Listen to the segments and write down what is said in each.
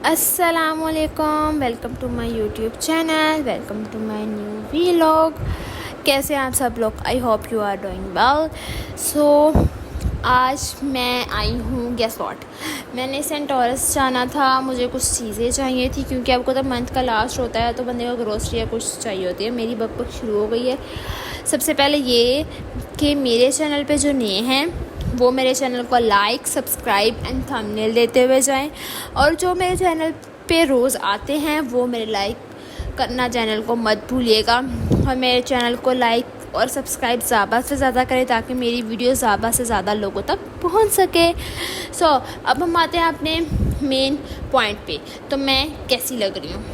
अस्सलामुअलैकुम, welcome to my YouTube channel, welcome to my new vlog. कैसे हैं आप सब लोग? I hope you are doing well. So आज मैं आई हूँ, गेस व्हाट, मैंने सेंटोरस जाना था। मुझे कुछ चीज़ें चाहिए थी क्योंकि आपको तब मंथ का लास्ट होता है तो बंदे को ग्रोसरी या कुछ चाहिए होती है। मेरी बकबक शुरू हो गई है। सबसे पहले ये कि मेरे चैनल पे जो नए हैं वो मेरे चैनल को लाइक, सब्सक्राइब एंड थंबनेल देते हुए जाएं, और जो मेरे चैनल पे रोज़ आते हैं वो मेरे लाइक करना चैनल को मत भूलिएगा, और मेरे चैनल को लाइक और सब्सक्राइब ज़्यादा से ज़्यादा करें ताकि मेरी वीडियो ज़्यादा से ज़्यादा लोगों तक पहुंच सके। सो अब हम आते हैं अपने मेन पॉइंट पे। तो मैं कैसी लग रही हूँ,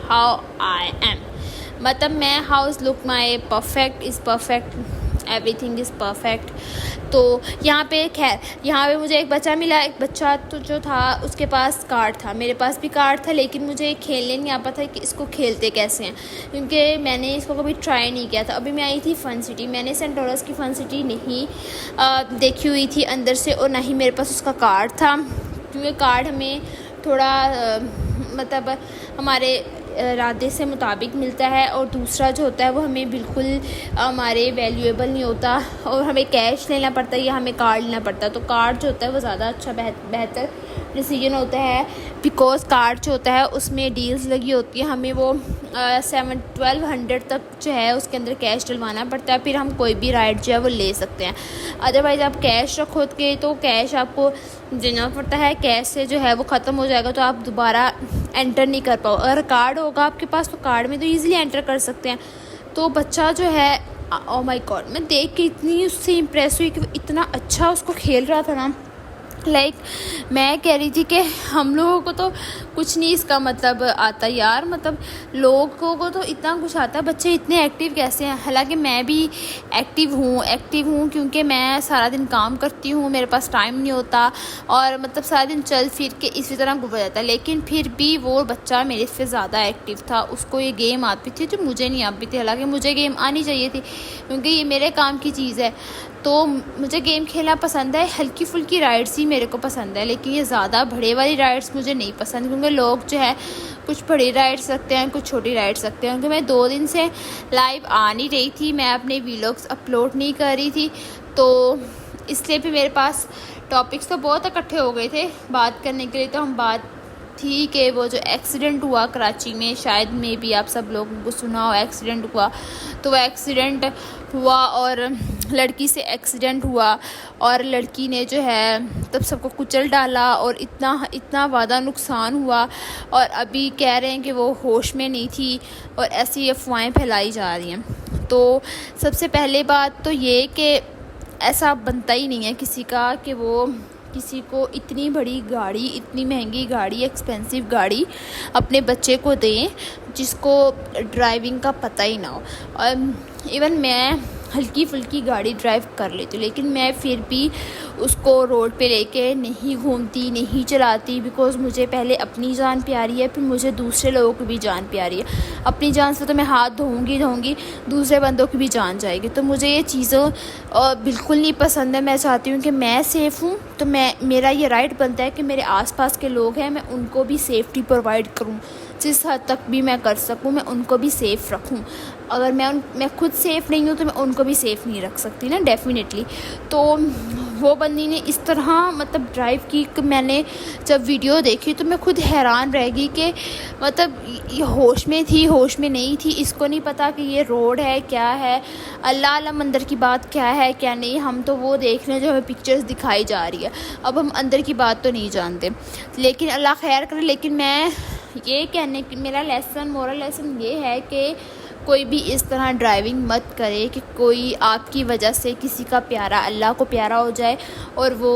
हाउ आई एम, मतलब मैं house look my perfect is perfect, everything is perfect. तो यहाँ पे मुझे एक बच्चा मिला। एक बच्चा तो जो था उसके पास कार्ड था, मेरे पास भी कार्ड था, लेकिन मुझे खेलने नहीं आ पाता कि इसको खेलते कैसे हैं क्योंकि मैंने इसको कभी ट्राई नहीं किया था। अभी मैं आई थी फन सिटी, मैंने सेंटोरस की फन सिटी नहीं देखी हुई थी अंदर से, और ना ही मेरे पास उसका कार्ड था क्योंकि कार्ड हमें थोड़ा मतलब हमारे इरादे से मुताबिक मिलता है, और दूसरा जो होता है वो हमें बिल्कुल हमारे वैल्यूएबल नहीं होता, और हमें कैश लेना पड़ता है या हमें कार्ड लेना पड़ता है। तो कार्ड जो होता है वो ज़्यादा अच्छा बेहतर डिसीजन होता है, बिकॉज कार्ड जो होता है उसमें डील्स लगी होती है। हमें वो 1200 तक जो है उसके अंदर कैश डलवाना पड़ता है, फिर हम कोई भी राइड जो है वो ले सकते हैं। अदरवाइज़ आप कैश रखो के तो कैश आपको देना पड़ता है, कैश से जो है वो ख़त्म हो जाएगा तो आप दोबारा एंटर नहीं कर पाओ। अगर कार्ड होगा आपके पास तो कार्ड में तो ईज़िली एंटर कर सकते हैं। तो बच्चा जो है, ओ माय गॉड, मैं देख के इतनी उससे इम्प्रेस हुई कि वो इतना अच्छा उसको खेल रहा था ना। मैं कह रही थी कि हम लोगों को तो कुछ नहीं इसका मतलब आता यार, मतलब लोगों को तो इतना कुछ आता है, बच्चे इतने एक्टिव कैसे हैं। हालांकि मैं भी एक्टिव हूँ क्योंकि मैं सारा दिन काम करती हूँ, मेरे पास टाइम नहीं होता, और मतलब सारा दिन चल फिर के इसी तरह गुजर जाता है। लेकिन फिर भी वो बच्चा मेरे से ज़्यादा एक्टिव था, उसको ये गेम आती थी जो मुझे नहीं आती थी। हालांकि मुझे गेम आनी चाहिए थी क्योंकि ये मेरे काम की चीज़ है, तो मुझे गेम खेलना पसंद है। हल्की फुल्की राइड्स ही मेरे को पसंद है, लेकिन ये ज़्यादा बड़े वाली राइड्स मुझे नहीं पसंद क्योंकि लोग जो है कुछ बड़ी राइड्स रखते हैं, कुछ छोटी राइड्स रखते हैं। क्योंकि मैं 2 दिन से लाइव आ नहीं रही थी, मैं अपने वीलॉग्स अपलोड नहीं कर रही थी, तो इसलिए भी मेरे पास टॉपिक्स तो बहुत इकट्ठे हो गए थे बात करने के लिए। तो हम बात थी कि वो जो एक्सीडेंट हुआ कराची में, शायद में भी आप सब लोगों को सुना हो, एक्सीडेंट हुआ। तो वो एक्सीडेंट हुआ और लड़की से एक्सीडेंट हुआ, और लड़की ने जो है तब सबको कुचल डाला, और इतना ज़्यादा नुकसान हुआ, और अभी कह रहे हैं कि वो होश में नहीं थी, और ऐसी अफवाहें फैलाई जा रही हैं। तो सबसे पहले बात तो ये कि ऐसा बनता ही नहीं है किसी का कि वो किसी को इतनी बड़ी गाड़ी, इतनी महंगी गाड़ी, एक्सपेंसिव गाड़ी अपने बच्चे को दें जिसको ड्राइविंग का पता ही ना हो। और इवन मैं हल्की फुल्की गाड़ी ड्राइव कर लेती हूँ, लेकिन मैं फिर भी उसको रोड पे लेके नहीं घूमती, नहीं चलाती, बिकॉज़ मुझे पहले अपनी जान प्यारी है, फिर मुझे दूसरे लोगों की भी जान प्यारी है। अपनी जान से तो मैं हाथ धोऊंगी, दूसरे बंदों की भी जान जाएगी। तो मुझे ये चीज़ों बिल्कुल नहीं पसंद है। मैं चाहती हूँ कि मैं सेफ़ हूँ, तो मेरा ये राइट बनता है कि मेरे आसपास के लोग हैं, मैं उनको भी सेफ्टी प्रोवाइड करूँ, जिस हद तक भी मैं कर सकूँ मैं उनको भी सेफ़ रखूँ। अगर मैं खुद सेफ़ नहीं हूँ तो मैं उनको भी सेफ़ नहीं रख सकती ना, डेफिनेटली। तो वो बंदी ने इस तरह मतलब ड्राइव की कि मैंने जब वीडियो देखी तो मैं खुद हैरान रह गई कि मतलब ये होश में थी, होश में नहीं थी, इसको नहीं पता कि ये रोड है क्या है, अल्लाह आलम अंदर की बात क्या है क्या नहीं। हम तो वो देख रहे हैं जो हमें पिक्चर्स दिखाई जा रही है, अब हम अंदर की बात तो नहीं जानते, लेकिन अल्लाह खैर करे। लेकिन मैं ये कहने की मेरा मोरल लेसन ये है कि कोई भी इस तरह ड्राइविंग मत करे कि कोई आपकी वजह से किसी का प्यारा अल्लाह को प्यारा हो जाए और वो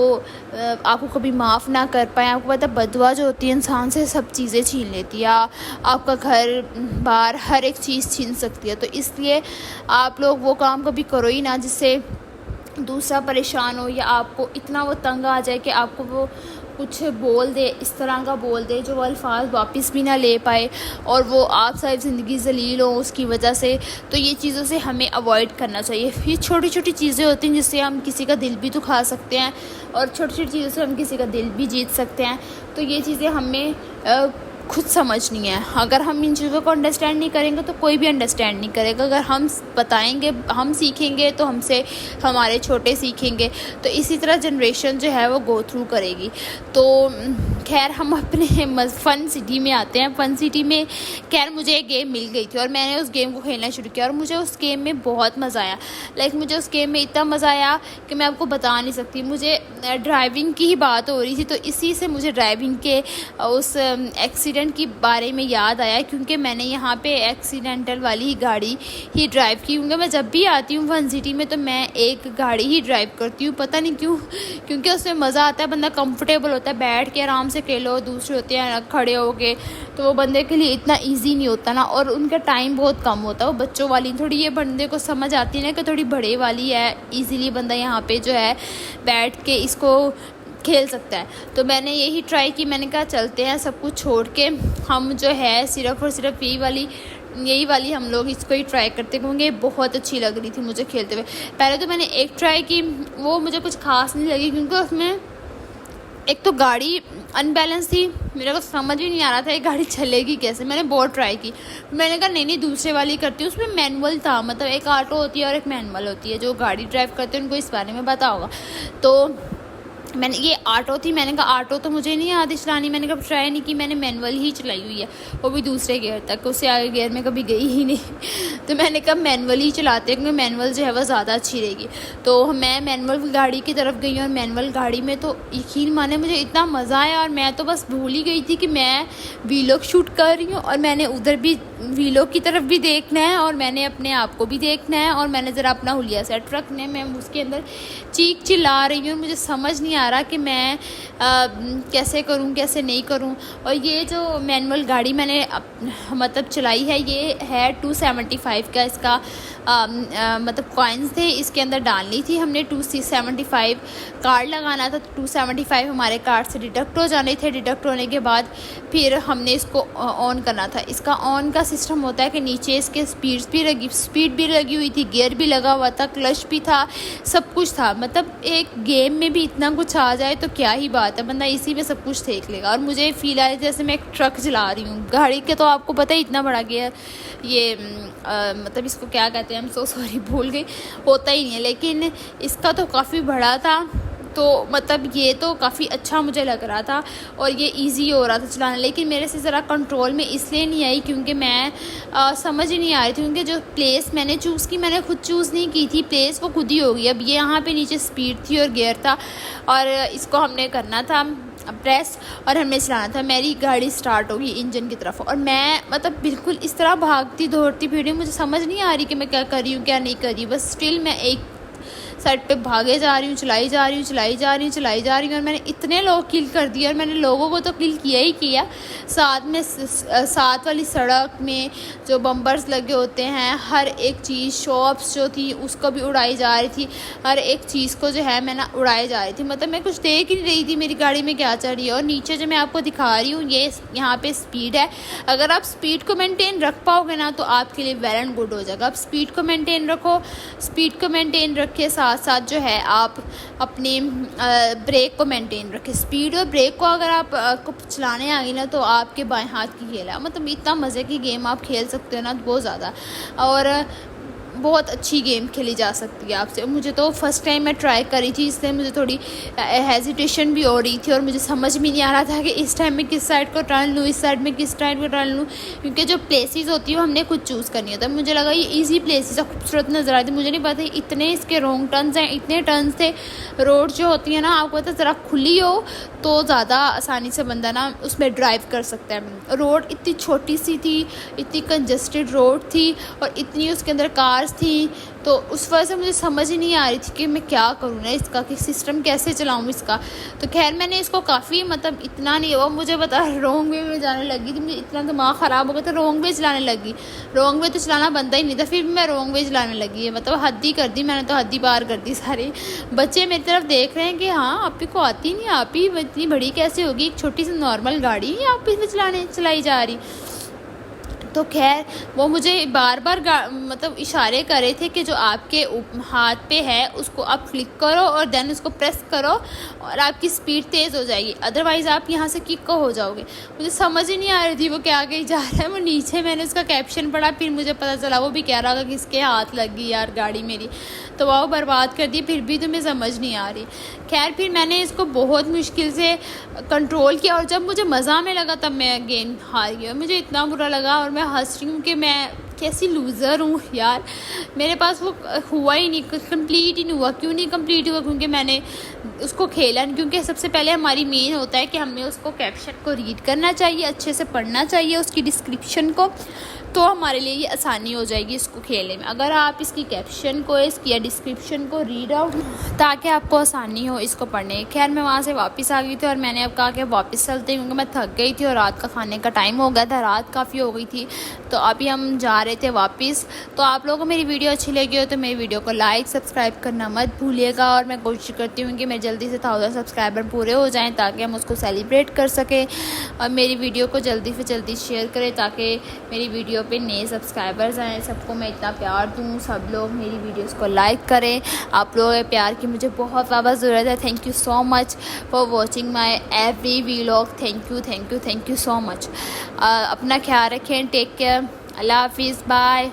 आपको कभी माफ़ ना कर पाए। आपको पता बददुआ जो होती है इंसान से सब चीज़ें छीन लेती है, आपका घर बार हर एक चीज़ छीन सकती है। तो इसलिए आप लोग वो काम कभी करो ही ना जिससे दूसरा परेशान हो, या आपको इतना वो तंग आ जाए कि आपको वो कुछ बोल दे, इस तरह का बोल दे जो वो अल्फाज वापस भी ना ले पाए, और वो आप सारी ज़िंदगी ज़लील हो उसकी वजह से। तो ये चीज़ों से हमें अवॉइड करना चाहिए। ये छोटी छोटी चीज़ें होती हैं जिससे हम किसी का दिल भी दुखा सकते हैं, और छोटी छोटी चीज़ों से हम किसी का दिल भी जीत सकते हैं। तो ये चीज़ें हमें खुद समझनी है। अगर हम इन चीज़ों को अंडरस्टैंड नहीं करेंगे तो कोई भी अंडरस्टैंड नहीं करेगा। अगर हम बताएंगे, हम सीखेंगे तो हमसे हमारे छोटे सीखेंगे, तो इसी तरह जनरेशन जो है वो गो थ्रू करेगी। तो खैर हम अपने फ़न सिटी में आते हैं। फ़न सिटी में खैर मुझे एक गेम मिल गई थी और मैंने उस गेम को खेलना शुरू किया और मुझे उस गेम में बहुत मज़ा आया। मुझे उस गेम में इतना मज़ा आया कि मैं आपको बता नहीं सकती। मुझे ड्राइविंग की ही बात हो रही थी, तो इसी से मुझे ड्राइविंग के उस एक्सीडेंट के बारे में याद आया, क्योंकि मैंने यहाँ पे एक्सीडेंटल वाली ही गाड़ी ही ड्राइव की। क्योंकि मैं जब भी आती हूँ फ़न सिटी में तो मैं एक गाड़ी ही ड्राइव करती हूँ, पता नहीं क्यों, क्योंकि उसमें मज़ा आता है, बंदा कंफर्टेबल होता है, बैठ के आराम से खेलो। दूसरे होते हैं खड़े होके, तो वो बंदे के लिए इतना ईजी नहीं होता ना, और उनका टाइम बहुत कम होता है। वो बच्चों वाली थोड़ी, ये बंदे को समझ आती है ना कि थोड़ी बड़े वाली है, ईजीली बंदा यहाँ पे जो है बैठ के इसको खेल सकता है। तो मैंने यही ट्राई की, मैंने कहा चलते हैं सब कुछ छोड़ के, हम जो है सिर्फ़ और सिर्फ यही वाली हम लोग इसको ही ट्राई करते, क्योंकि बहुत अच्छी लग रही थी मुझे खेलते हुए। पहले तो मैंने एक ट्राई की, वो मुझे कुछ खास नहीं लगी, क्योंकि उसमें एक तो गाड़ी अनबैलेंस थी, मेरे को समझ ही नहीं आ रहा था ये गाड़ी चलेगी कैसे। मैंने बहुत ट्राई की, मैंने कहा नहीं दूसरे वाली करती हूँ। उसमें मैनुअल था, मतलब एक ऑटो होती है और एक मैनुअल होती है। जो गाड़ी ड्राइव करते हैं उनको इस बारे में पता होगा। तो मैंने, ये ऑटो थी, मैंने कहा ऑटो तो मुझे नहीं आती चलानी, मैंने कभी ट्राई नहीं की, मैंने मैनुअल ही चलाई हुई है, वो भी दूसरे गियर तक, उससे आगे गियर में कभी गई ही नहीं। तो मैंने कहा मैनुअल ही चलाते हैं, क्योंकि मैनुअल जो है वह ज़्यादा अच्छी रहेगी। तो मैं मैनुअल गाड़ी की तरफ गई और मैनुअल गाड़ी में तो यकीन माने मुझे इतना मज़ा आया, और मैं तो बस भूल ही गई थी कि मैं वीलॉग शूट कर रही हूँ, और मैंने उधर भी वीलॉग की तरफ भी देखना है, और मैंने अपने आप को भी देखना है, और मैंने ज़रा अपना हुलिया सेट रखना है। मैं उसके अंदर चीख चिल्ला रही हूँ, मुझे समझ नहीं आ रहा कि मैं कैसे करूँ कैसे नहीं करूँ। और ये जो मैनुअल गाड़ी मैंने मतलब चलाई है, ये है 275 का, इसका मतलब कॉइन्स थे इसके अंदर डालनी थी हमने। 275 कार्ड लगाना था, 275 हमारे कार्ड से डिडक्ट हो जाने थे। डिडक्ट होने के बाद फिर हमने इसको ऑन करना था। इसका ऑन का सिस्टम होता है कि नीचे इसके स्पीड भी लगी हुई थी, गियर भी लगा हुआ था, क्लच भी था, सब कुछ था। मतलब एक गेम में भी इतना कुछ आ जाए तो क्या ही बात है, बंदा इसी में सब कुछ देख लेगा। और मुझे फील आया जैसे मैं एक ट्रक चला रही हूँ गाड़ी के, तो आपको पता है इतना बड़ा गियर, ये मतलब इसको क्या कहते हैं, हम सो सॉरी भूल गई, होता ही नहीं है, लेकिन इसका तो काफ़ी बड़ा था। तो मतलब ये तो काफ़ी अच्छा मुझे लग रहा था और ये इजी हो रहा था चलाना, लेकिन मेरे से ज़रा कंट्रोल में इसलिए नहीं आई क्योंकि मैं समझ ही नहीं आ रही थी। क्योंकि जो प्लेस मैंने चूज़ की, मैंने खुद चूज़ नहीं की थी प्लेस, वो खुद ही होगी। अब ये यहाँ पे नीचे स्पीड थी और गियर था, और इसको हमने करना था प्रेस, और हमने चलाना था। मेरी गाड़ी स्टार्ट होगी इंजन की तरफ, और मैं मतलब बिल्कुल इस तरह भागती दौड़ती फिर मुझे समझ नहीं आ रही कि मैं क्या कर रही हूँ क्या नहीं कर रही, बस स्टिल मैं एक साइड पे भागे जा रही हूँ, चलाई जा रही हूँ। और मैंने इतने लोग किल कर दिए, और मैंने लोगों को तो किल किया ही किया, साथ में साथ वाली सड़क में जो बम्पर्स लगे होते हैं, हर एक चीज़, शॉप्स जो थी उसको भी उड़ाई जा रही थी, हर एक चीज़ को जो है मैं ना उड़ाई जा रही थी। मतलब मैं कुछ देख ही नहीं रही थी मेरी गाड़ी में क्या चल रही है। और नीचे जो मैं आपको दिखा रही हूँ, ये यहाँ पे स्पीड है। अगर आप स्पीड को मेंटेन रख पाओगे ना तो आपके लिए वेल एंड गुड हो जाएगा। आप स्पीड को मेंटेन रखो, स्पीड को मेंटेन रखे, साथ साथ जो है आप अपने ब्रेक को मेंटेन रखें। स्पीड और ब्रेक को अगर आप को चलाने आ गई ना तो आपके बाएं हाथ की खेल है। मतलब इतना मज़े की गेम आप खेल सकते हो ना, बहुत ज़्यादा, और बहुत अच्छी गेम खेली जा सकती है आपसे। मुझे तो फर्स्ट टाइम मैं ट्राई करी थी, इसलिए मुझे थोड़ी हेजिटेशन भी हो रही थी, और मुझे समझ में नहीं आ रहा था कि इस टाइम में किस साइड को टर्न लूँ, इस साइड में किस साइड को टर्न लूँ, क्योंकि जो प्लेसेस होती है वो हमने खुद चूज़ करनी होता है। मुझे लगा ये ईजी प्लेसेस है, खूबसूरत नज़र आती, मुझे नहीं पता इतने इसके रॉन्ग टर्न्स हैं, इतने टर्न्स थे। रोड जो होती है ना, आपको पता ज़रा खुली हो तो ज़्यादा आसानी से बंदा ना उसमें ड्राइव कर सकता है। रोड इतनी छोटी सी थी, इतनी कंजस्टेड रोड थी, और इतनी उसके अंदर कार्स थी, तो उस वजह से मुझे समझ ही नहीं आ रही थी कि मैं क्या करूँ ना इसका, कि सिस्टम कैसे चलाऊँ इसका। तो खैर मैंने इसको काफ़ी, मतलब इतना नहीं हुआ, मुझे पता रॉन्ग वे में जाने लगी थी, मुझे इतना दिमाग ख़राब हो गया था, रॉन्ग वे चलाने लगी। रॉन्ग वे तो चलाना बनता ही नहीं था, फिर भी मैं रॉन्ग वे चलाने लगी है। मतलब हद ही कर दी मैंने, तो हद ही पार कर दी। सारे बच्चे मेरी तरफ देख रहे हैं कि हाँ आप ही को आती नहीं, आप ही इतनी बड़ी कैसे होगी, एक छोटी सी नॉर्मल गाड़ी आप इसमें चलाई जा रही। तो खैर वो मुझे बार बार मतलब इशारे कर रहे थे कि जो आपके हाथ पे है उसको आप क्लिक करो और देन उसको प्रेस करो और आपकी स्पीड तेज़ हो जाएगी, अदरवाइज़ आप यहाँ से किक हो जाओगे। मुझे समझ ही नहीं आ रही थी वो क्या कही जा रहा है। वो नीचे मैंने उसका कैप्शन पढ़ा, फिर मुझे पता चला वो भी कह रहा था कि किसके हाथ लगी यार गाड़ी मेरी, तो वो बर्बाद कर दी, फिर भी तुम्हें समझ नहीं आ रही। खैर फिर मैंने इसको बहुत मुश्किल से कंट्रोल किया और जब मुझे मज़ा आने लगा तब मैं गेम हार गई। मुझे इतना बुरा लगा और मैं हंस रही हूँ कि मैं कैसी लूज़र हूँ यार, मेरे पास वो हुआ ही नहीं, कंप्लीट ही नहीं हुआ। क्यों नहीं कंप्लीट हुआ? क्योंकि मैंने उसको खेला नहीं। क्योंकि सबसे पहले हमारी मेन होता है कि हमें उसको कैप्शन को रीड करना चाहिए, अच्छे से पढ़ना चाहिए उसकी डिस्क्रिप्शन को, तो हमारे लिए ये आसानी हो जाएगी इसको खेलने में। अगर आप इसकी कैप्शन को इसकी डिस्क्रिप्शन को रीड आउट ताकि आपको आसानी हो इसको पढ़ने की। खैर मैं वहाँ से वापस आ गई थी और मैंने अब कहा कि वापस चलते हैं क्योंकि मैं थक गई थी और रात का खाने का टाइम हो गया था, रात काफ़ी हो गई थी। तो अभी हम जा रहे थे वापस। तो आप लोगों को मेरी वीडियो अच्छी लगी हो तो मेरी वीडियो को लाइक सब्सक्राइब करना मत भूलिएगा। और मैं कोशिश करती हूँ कि मेरे जल्दी से 1000 सब्सक्राइबर पूरे हो जाएँ ताकि हम उसको सेलिब्रेट कर सकें। और मेरी वीडियो को जल्दी से जल्दी शेयर करें ताकि मेरी वीडियो पे नए सब्सक्राइबर्स आएँ। सबको मैं इतना प्यार दूँ, सब लोग मेरी वीडियोस को लाइक करें। आप लोगों के प्यार की मुझे बहुत ज़्यादा ज़रूरत है। Thank you so much for watching my every vlog. Thank you so much. अपना ख्याल रखें, टेक केयर, अल्लाह हाफिज़, बाय।